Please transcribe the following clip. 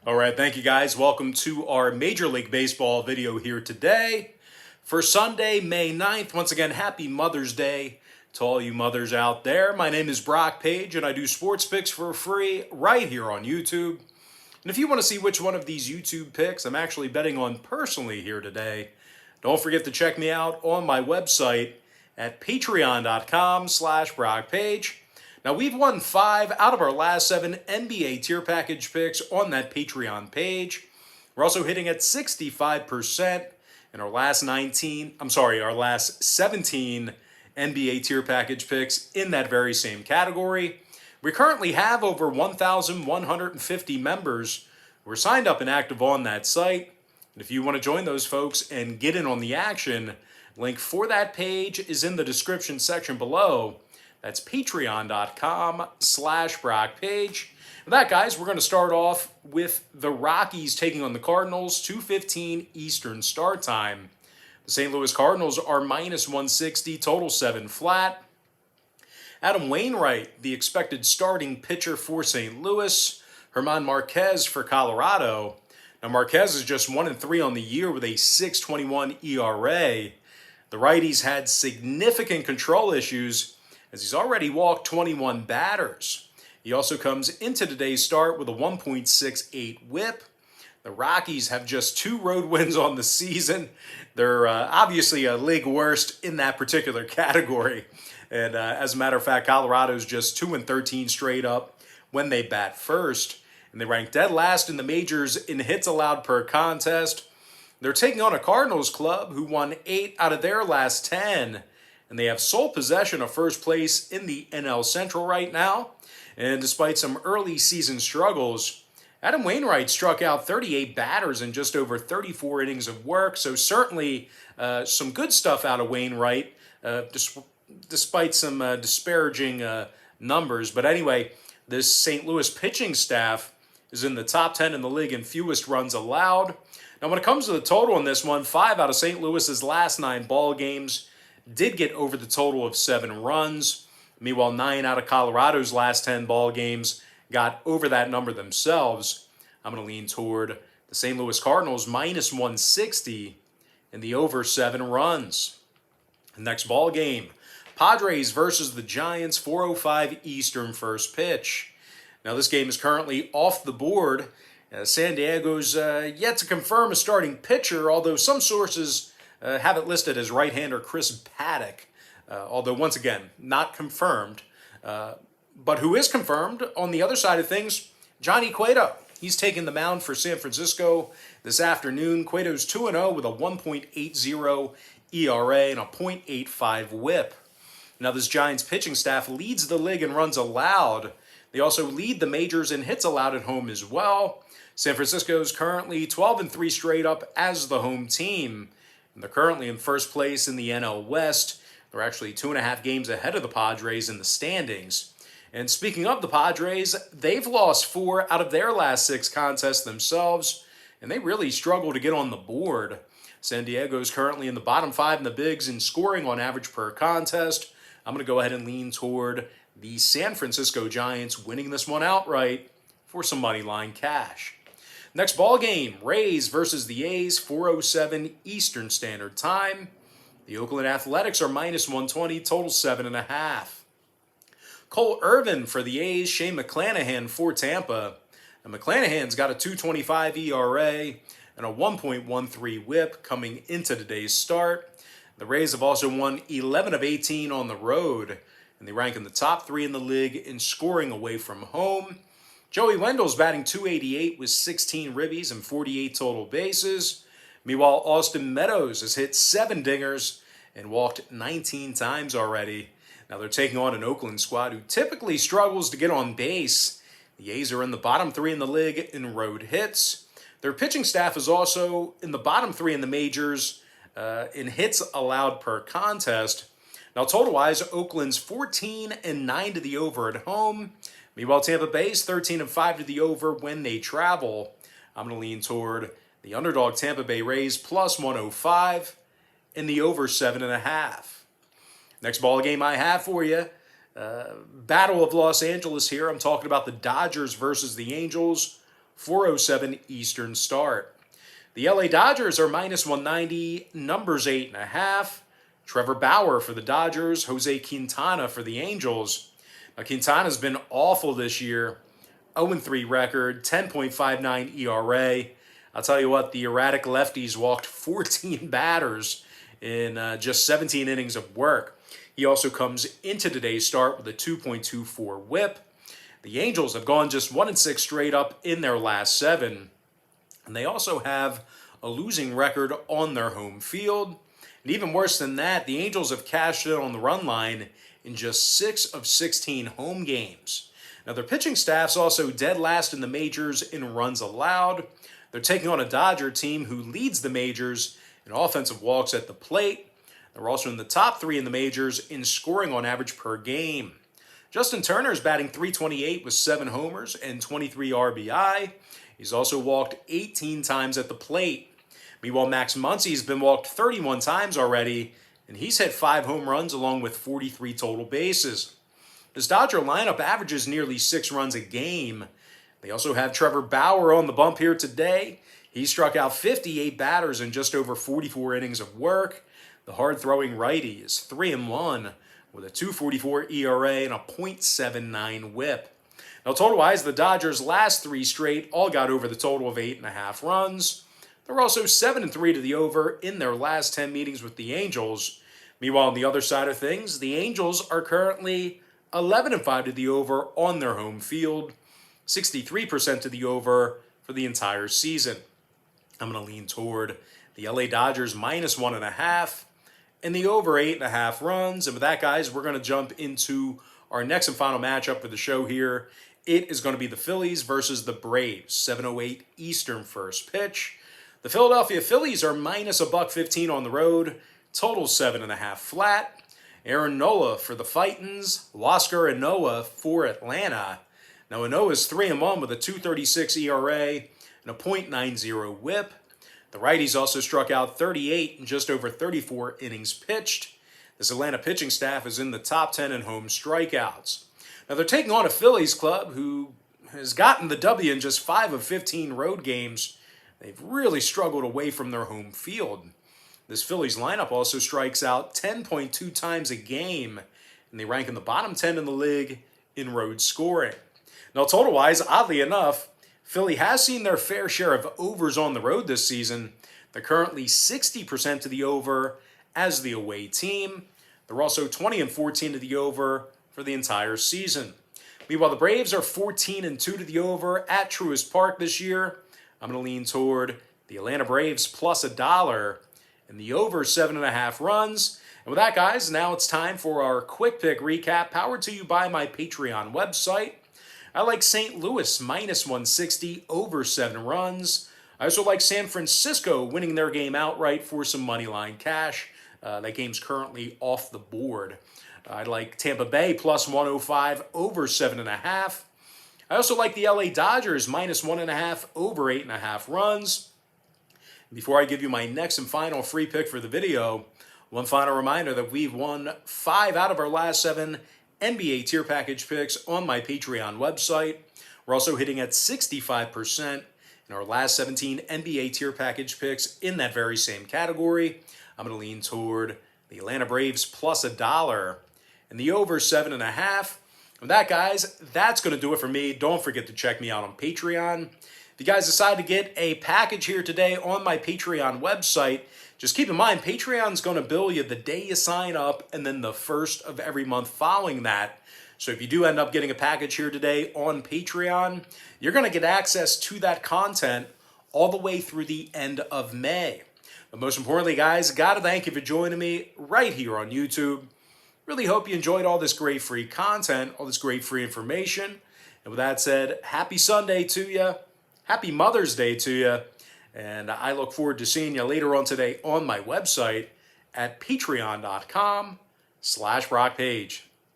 All right, thank you guys. Welcome to our Major League Baseball video here today for Sunday, May 9th. Once again, happy Mother's Day to all you mothers out there. My name is Brock Page and I do sports picks for free right here on YouTube. And if you want to see which one of these YouTube picks I'm actually betting on personally here today, don't forget to check me out on my website at patreon.com/BrockPage. Now, we've won 5 out of our last 7 NBA tier package picks on that Patreon page. We're also hitting at 65% in our last 17 NBA tier package picks in that very same category. We currently have over 1,150 members who are signed up and active on that site. And if you want to join those folks and get in on the action, link for that page is in the description section below. That's patreon.com/BrockPage. With that, guys, we're going to start off with the Rockies taking on the Cardinals, 2:15 Eastern start time. The St. Louis Cardinals are minus 160, total 7 flat. Adam Wainwright, the expected starting pitcher for St. Louis. German Marquez for Colorado. Now, Marquez is just 1-3 on the year with a 6.21 ERA. The righties had significant control issues as he's already walked 21 batters. He also comes into today's start with a 1.68 whip. The Rockies have just 2 road wins on the season. They're obviously a league worst in that particular category. And as a matter of fact, Colorado's just 2-13 straight up when they bat first. And they rank dead last in the majors in hits allowed per contest. They're taking on a Cardinals club who won 8 out of their last 10. And they have sole possession of first place in the NL Central right now. And despite some early season struggles, Adam Wainwright struck out 38 batters in just over 34 innings of work. So certainly some good stuff out of Wainwright, despite some disparaging numbers. But anyway, this St. Louis pitching staff is in the top 10 in the league in fewest runs allowed. Now, when it comes to the total in this one, 5 out of St. Louis's last 9 ball games did get over the total of 7 runs. Meanwhile, 9 out of Colorado's last 10 ball games got over that number themselves. I'm going to lean toward the St. Louis Cardinals minus 160 in the over 7 runs. The next ball game, Padres versus the Giants, 4:05 Eastern first pitch. Now, this game is currently off the board. San Diego's yet to confirm a starting pitcher, although some sources have it listed as right-hander Chris Paddock, although once again, not confirmed. But who is confirmed on the other side of things, Johnny Cueto. He's taking the mound for San Francisco this afternoon. Cueto's 2-0 with a 1.80 ERA and a .85 whip. Now, this Giants pitching staff leads the league in runs allowed. They also lead the majors in hits allowed at home as well. San Francisco's currently 12-3 straight up as the home team. And they're currently in first place in the NL West. They're actually 2.5 games ahead of the Padres in the standings. And speaking of the Padres, they've lost 4 out of their last 6 contests themselves, and they really struggle to get on the board. San Diego's currently in the bottom 5 in the bigs in scoring on average per contest. I'm going to go ahead and lean toward the San Francisco Giants winning this one outright for some money line cash. Next ball game, Rays versus the A's, 4:07 Eastern Standard Time. The Oakland Athletics are minus 120, total 7.5. Cole Irvin for the A's, Shane McClanahan for Tampa. And McClanahan's got a 2.25 ERA and a 1.13 whip coming into today's start. The Rays have also won 11 of 18 on the road, and they rank in the top 3 in the league in scoring away from home. Joey Wendell's batting .288 with 16 ribbies and 48 total bases. Meanwhile, Austin Meadows has hit 7 dingers and walked 19 times already. Now they're taking on an Oakland squad who typically struggles to get on base. The A's are in the bottom 3 in the league in road hits. Their pitching staff is also in the bottom 3 in the majors in hits allowed per contest. Now total-wise, Oakland's 14-9 to the over at home. Meanwhile, Tampa Bay's 13-5 to the over when they travel. I'm going to lean toward the underdog Tampa Bay Rays plus 105 in the over 7.5. Next ball game I have for you, Battle of Los Angeles here. I'm talking about the Dodgers versus the Angels. 4:07 Eastern start. The LA Dodgers are minus 190, numbers 8.5. Trevor Bauer for the Dodgers, Jose Quintana for the Angels. Now, Quintana's been awful this year. 0-3 record, 10.59 ERA. I'll tell you what, the erratic lefties walked 14 batters in just 17 innings of work. He also comes into today's start with a 2.24 whip. The Angels have gone just 1-6 straight up in their last 7. And they also have a losing record on their home field. And even worse than that, the Angels have cashed in on the run line in just 6 of 16 home games. Now, their pitching staff's also dead last in the majors in runs allowed. They're taking on a Dodger team who leads the majors in offensive walks at the plate. They're also in the top 3 in the majors in scoring on average per game. Justin Turner's batting .328 with 7 homers and 23 RBI. He's also walked 18 times at the plate. Meanwhile, Max Muncy's been walked 31 times already, and he's hit 5 home runs along with 43 total bases. This Dodger lineup averages nearly 6 runs a game. They also have Trevor Bauer on the bump here today. He struck out 58 batters in just over 44 innings of work. The hard-throwing righty is 3-1 with a 2.44 ERA and a .79 whip. Now, total-wise, the Dodgers' last 3 straight all got over the total of 8.5 runs. They're also 7-3 to the over in their last 10 meetings with the Angels. Meanwhile, on the other side of things, the Angels are currently 11-5 to the over on their home field, 63% to the over for the entire season. I'm going to lean toward the LA Dodgers minus 1.5 and the over 8.5 runs. And with that, guys, we're going to jump into our next and final matchup for the show here. It is going to be the Phillies versus the Braves, 7:08 Eastern first pitch. The Philadelphia Phillies are minus $1.15 on the road, total 7.5 flat. Aaron Nola for the Fightins, Huascar and Noah for Atlanta. Now, Noah's 3-1 with a 2.36 ERA and a .90 whip. The righties also struck out 38 in just over 34 innings pitched. This Atlanta pitching staff is in the top 10 in home strikeouts. Now, they're taking on a Phillies club who has gotten the W in just 5 of 15 road games. They've really struggled away from their home field. This Phillies lineup also strikes out 10.2 times a game, and they rank in the bottom 10 in the league in road scoring. Now, total-wise, oddly enough, Philly has seen their fair share of overs on the road this season. They're currently 60% to the over as the away team. They're also 20-14 to the over for the entire season. Meanwhile, the Braves are 14-2 to the over at Truist Park this year. I'm going to lean toward the Atlanta Braves plus $1 and the over 7.5 runs. And with that, guys, now it's time for our quick pick recap, powered to you by my Patreon website. I like St. Louis minus 160 over 7 runs. I also like San Francisco winning their game outright for some moneyline cash. That game's currently off the board. I like Tampa Bay plus 105 over 7.5. I also like the LA Dodgers minus 1.5 over 8.5 runs. Before I give you my next and final free pick for the video, one final reminder that we've won 5 out of our last 7 NBA tier package picks on my Patreon website. We're also hitting at 65% in our last 17 NBA tier package picks in that very same category. I'm going to lean toward the Atlanta Braves plus $1 and the over 7.5. With that, guys, that's going to do it for me. Don't forget to check me out on Patreon. If you guys decide to get a package here today on my Patreon website, just keep in mind, Patreon's going to bill you the day you sign up and then the first of every month following that. So if you do end up getting a package here today on Patreon, you're going to get access to that content all the way through the end of May. But most importantly, guys, got to thank you for joining me right here on YouTube. Really hope you enjoyed all this great free content, all this great free information. And with that said, happy Sunday to you. Happy Mother's Day to you. And I look forward to seeing you later on today on my website at patreon.com/rockpage.